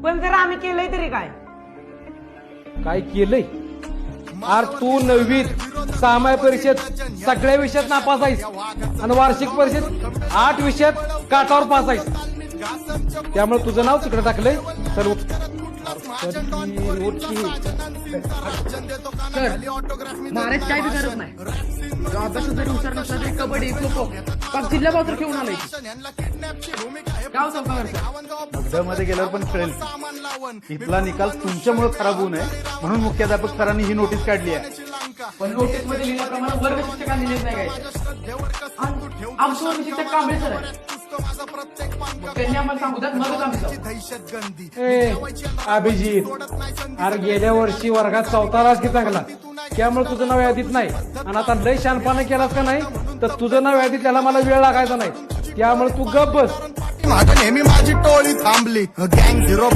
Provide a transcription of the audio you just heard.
पण जर आम्ही केलंय तरी काय? काय केलंय? अरे तू 9वीत सामाय परीक्षेत सगळ्या विषयात नापास आहेस आणि वार्षिक परीक्षेत 8 विषयात काटावर पास आहेस. त्यामुळे तुझं नाव तिकडे टाकलंय. सर्व महाराज काय बी करत नाही. अभ्यासात जरी हुशार नसला तरी कबड्डी खो खो पाच जिल्हा पावतर खेळून आलाय. गाव चौका मध्ये गेल्यावर पण कळेल इथला निकाल तुमच्यामुळे खराब होऊ नये म्हणून मुख्याध्यापक सरांनी ही नोटीस काढली आहे. पण नोटीस मध्ये लिहिल्याप्रमाणे वर्ग शिक्षकांनी निर्णय घ्यायचा. आमचं वर्ग शिक्षक कांबळे सर आहे. त्यांनी आम्हाला सांगू द्यात मगच आम्ही जाऊ. अभिजित, अरे गेल्या वर्षी वर्गात 4थालाच की चांगला, त्यामुळे तुझं नाव यादीत नाही. आणि आता लय शानपणा केलास का नाही तर तुझं नाव यादीत त्याला मला वेळ लागायचा नाही. त्यामुळे तू गप बस. नेहमी माझी टोळी थांबली. गँग झिरो